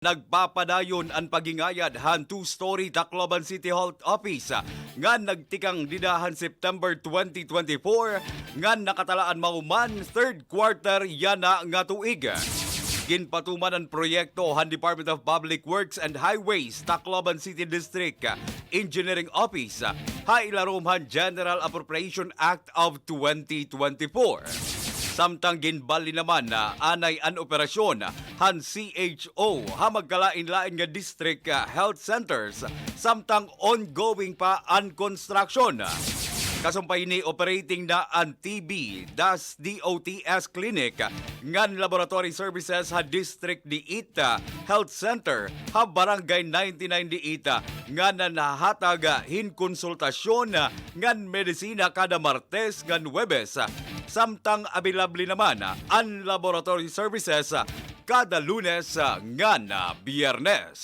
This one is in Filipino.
Nagpapadayon ang pagingayad han two-story Tacloban City Hall Office nga nagtikang didahan September 2024 nga nakatalaan mauman third quarter yana nga tuig. Ginpatuman ang proyekto han Department of Public Works and Highways Tacloban City District Engineering Office hailarom han General Appropriation Act of 2024. Samtang ginbali naman na anay an operasyon han CHO ha magkalain-lain nga district health centers samtang ongoing pa an construction. Kasumpay ni operating na ang TB das DOTS Clinic ngan laboratory services ha district di Ita Health Center ha barangay 99 di Ita nga nahatag hin konsultasyon ngan medisina kada Martes ngan Huwebes samtang available naman ang laboratory services kada Lunes ngan Biyernes.